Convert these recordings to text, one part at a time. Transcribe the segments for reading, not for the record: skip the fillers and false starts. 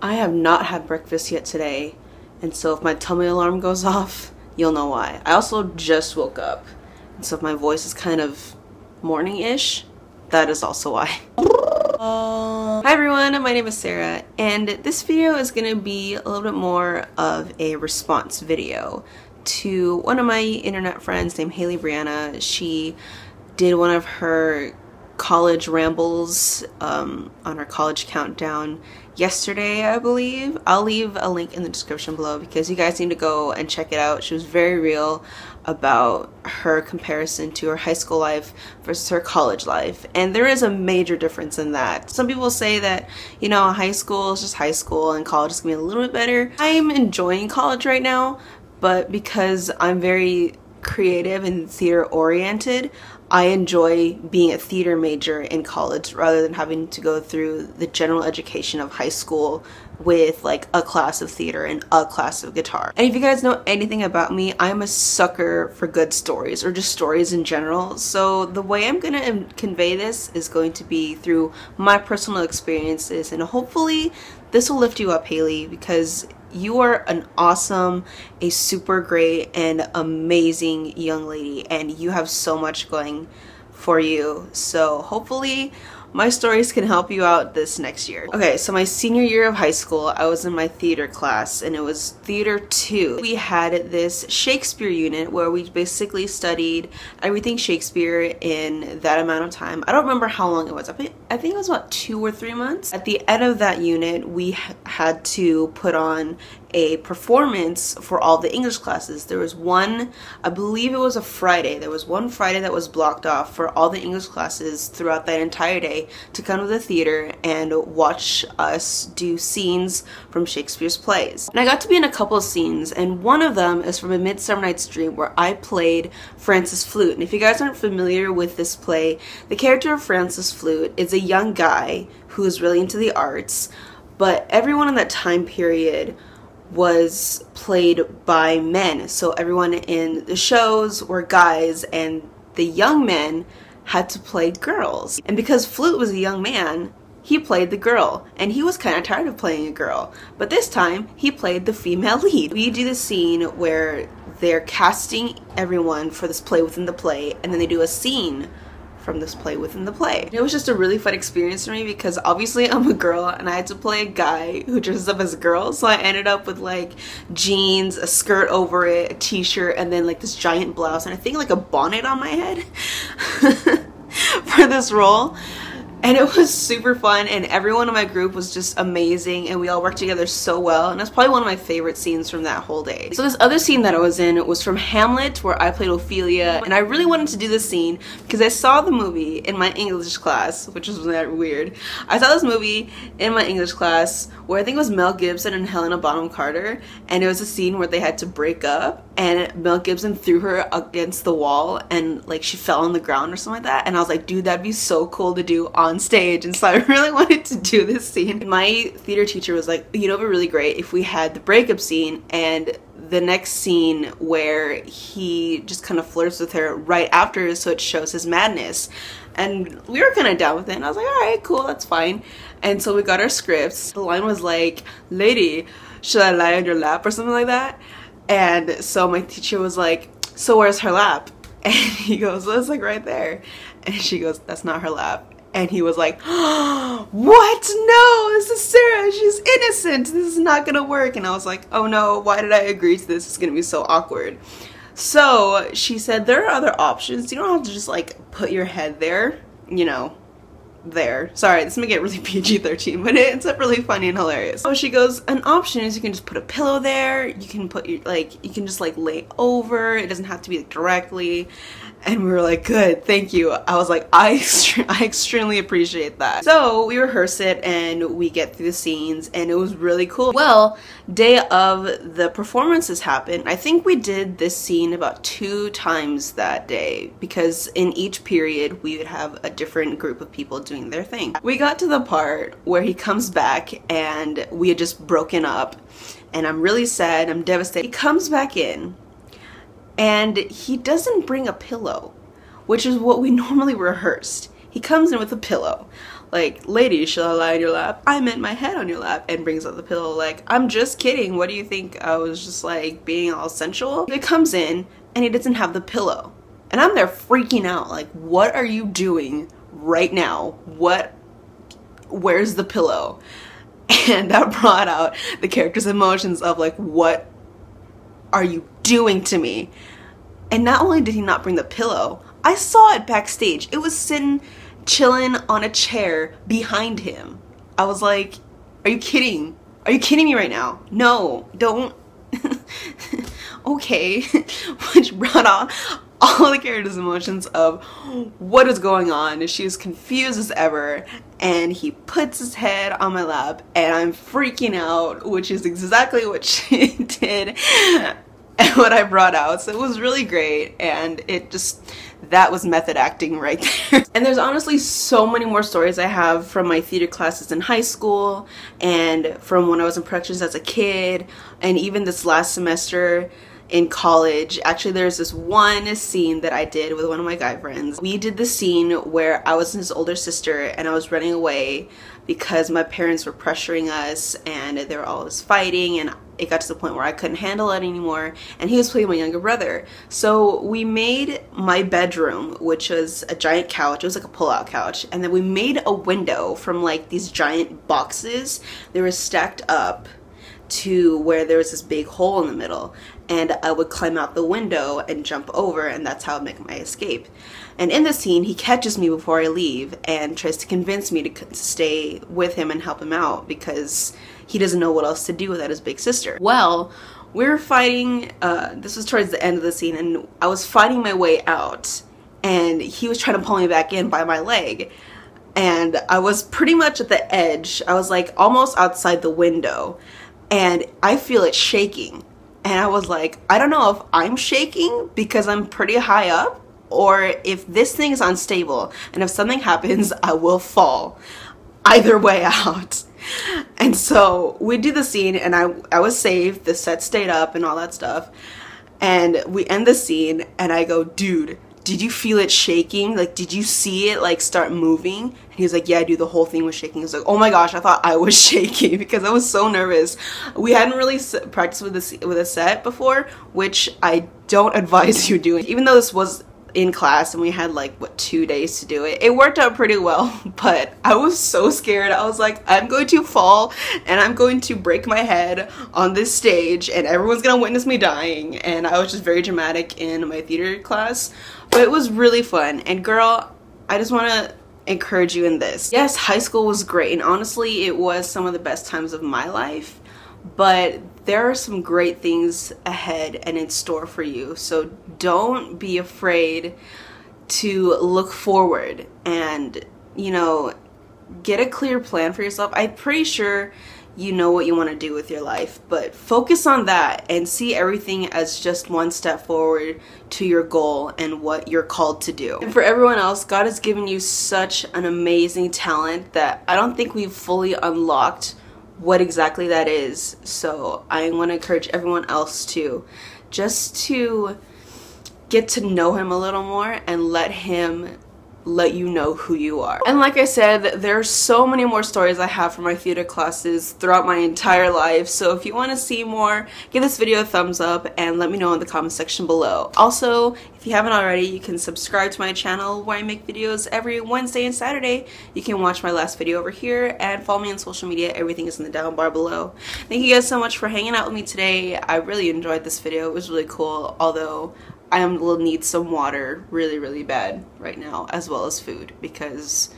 I have not had breakfast yet today, and so if my tummy alarm goes off, you'll know why. I also just woke up, and so if my voice is kind of morning-ish, that is also why. Hi everyone, my name is Sarah, and this video is going to be a little bit more of a response video to one of my internet friends named Haley Brianna. She did one of her college rambles on her college countdown yesterday, I believe. I'll leave a link in the description below because you guys need to go and check it out. She was very real about her comparison to her high school life versus her college life, and there is a major difference in that. Some people say that, you know, high school is just high school and college is gonna be a little bit better. I'm enjoying college right now, but because I'm very creative and theater oriented, I enjoy being a theater major in college rather than having to go through the general education of high school with like a class of theater and a class of guitar. And if you guys know anything about me, I'm a sucker for good stories, or just stories in general. So the way I'm gonna convey this is going to be through my personal experiences, and hopefully this will lift you up, Haley, because you are an awesome, a super great and amazing young lady, and you have so much going for you. So hopefully my stories can help you out this next year. Okay, so my senior year of high school, I was in my theater class, and it was Theater 2. We had this Shakespeare unit where we basically studied everything Shakespeare in that amount of time. I don't remember how long it was. I think it was about 2 or 3 months. At the end of that unit, we had to put on a performance for all the English classes. There was one, I believe it was a Friday. There was one Friday that was blocked off for all the English classes throughout that entire day to come to the theater and watch us do scenes from Shakespeare's plays. And I got to be in a couple of scenes, and one of them is from A Midsummer Night's Dream, where I played Francis Flute. And if you guys aren't familiar with this play, the character of Francis Flute is a young guy who is really into the arts, but everyone in that time period was played by men. So everyone in the shows were guys, and the young men had to play girls. And because Flute was a young man, he played the girl, and he was kind of tired of playing a girl, but this time he played the female lead. We do the scene where they're casting everyone for this play within the play, and then they do a scene from this play within the play. It was just a really fun experience for me because obviously I'm a girl and I had to play a guy who dresses up as a girl, so I ended up with like jeans, a skirt over it, a t-shirt, and then like this giant blouse, and I think like a bonnet on my head for this role. And it was super fun, and everyone in my group was just amazing, and we all worked together so well, and that's probably one of my favorite scenes from that whole day. So this other scene that I was in was from Hamlet, where I played Ophelia, and I really wanted to do this scene because I saw the movie in my English class, which was weird. I saw this movie in my English class where I think it was Mel Gibson and Helena Bonham Carter, and it was a scene where they had to break up, and Mel Gibson threw her against the wall, and like she fell on the ground or something like that, and I was like, dude, that'd be so cool to do on stage. And so I really wanted to do this scene. My theater teacher was like, you know, it'd be really great if we had the breakup scene and the next scene where he just kind of flirts with her right after, so it shows his madness. And we were kind of down with it, and I was like, all right, cool, that's fine. And so we got our scripts. The line was like, lady, should I lie on your lap or something like that? And so my teacher was like, so where's her lap? And he goes, well, it's like right there. And she goes, that's not her lap. And he was like, oh, what? No, this is Sarah. She's innocent. This is not gonna work. And I was like, oh no, why did I agree to this? It's gonna be so awkward. So she said, there are other options. You don't have to just like put your head there, you know, there. Sorry, this may get really PG-13, but it's really funny and hilarious. So she goes, an option is you can just put a pillow there. You can put your, like, you can just like lay over. It doesn't have to be like, directly. And we were like, good, thank you. I was like, I extremely appreciate that. So we rehearse it and we get through the scenes, and it was really cool. Well, day of the performances happened. I think we did this scene about 2 times that day because in each period we would have a different group of people doing their thing. We got to the part where he comes back and we had just broken up, and I'm really sad, I'm devastated. He comes back in, and he doesn't bring a pillow, which is what we normally rehearsed. He comes in with a pillow. like, lady, shall I lie on your lap? I meant my head on your lap, and brings out the pillow. Like, I'm just kidding. What do you think? I was just like being all sensual. He comes in and he doesn't have the pillow. And I'm there freaking out. Like, what are you doing right now? Where's the pillow? And that brought out the character's emotions of like, what are you doing to me? And not only did he not bring the pillow, I saw it backstage. It was sitting, chilling on a chair behind him. I was like, are you kidding? Are you kidding me right now? No, don't. Okay. Which brought out all the character's emotions of what is going on. She was confused as ever, and he puts his head on my lap and I'm freaking out, which is exactly what she did and what I brought out. So it was really great, and that was method acting right there. And there's honestly so many more stories I have from my theater classes in high school and from when I was in productions as a kid, and even this last semester in college. Actually, there's this one scene that I did with one of my guy friends. We did the scene where I was his older sister and I was running away because my parents were pressuring us and they were always fighting, and it got to the point where I couldn't handle it anymore, and he was playing my younger brother. So we made my bedroom, which was a giant couch. It was like a pull-out couch, and then we made a window from like these giant boxes. They were stacked up to where there was this big hole in the middle, and I would climb out the window and jump over, and that's how I make my escape. And in the scene, he catches me before I leave and tries to convince me to stay with him and help him out because he doesn't know what else to do without his big sister. Well, we were fighting, this was towards the end of the scene, and I was fighting my way out, and he was trying to pull me back in by my leg. And I was pretty much at the edge. I was like almost outside the window, and I feel it shaking. And I was like, I don't know if I'm shaking because I'm pretty high up, or if this thing is unstable, and if something happens, I will fall. Either way out. And so we do the scene, and I was saved. The set stayed up and all that stuff. And we end the scene, and I go, dude, did you feel it shaking? Like, did you see it like start moving? And he was like, yeah, dude, the whole thing was shaking. I was like, oh my gosh, I thought I was shaking because I was so nervous. We hadn't really practiced with a set before, which I don't advise you doing. Even though this was in class and we had like, what, 2 days to do it, it worked out pretty well, but I was so scared. I was like, I'm going to fall and I'm going to break my head on this stage and everyone's gonna witness me dying. And I was just very dramatic in my theater class. But it was really fun, and girl, I just want to encourage you in this. Yes, high school was great, and honestly, it was some of the best times of my life, but there are some great things ahead and in store for you, so don't be afraid to look forward and, you know, get a clear plan for yourself. I'm pretty sure you know what you want to do with your life, but focus on that and see everything as just one step forward to your goal and what you're called to do. And for everyone else, God has given you such an amazing talent that I don't think we've fully unlocked what exactly that is. So I want to encourage everyone else to just to get to know him a little more and let him let you know who you are. And like I said, there's so many more stories I have from my theater classes throughout my entire life, so if you want to see more, give this video a thumbs up and let me know in the comment section below. Also, if you haven't already, you can subscribe to my channel where I make videos every Wednesday and Saturday. You can watch my last video over here and follow me on social media. Everything is in the down bar below. Thank you guys so much for hanging out with me today. I really enjoyed this video. It was really cool, although I will need some water really bad right now, as well as food, because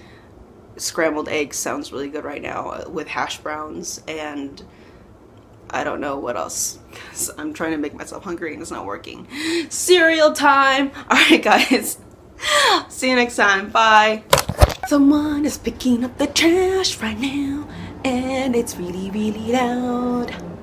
scrambled eggs sounds really good right now with hash browns, and I don't know what else because I'm trying to make myself hungry and it's not working. Cereal time! Alright guys, see you next time, bye! Someone is picking up the trash right now and it's really loud.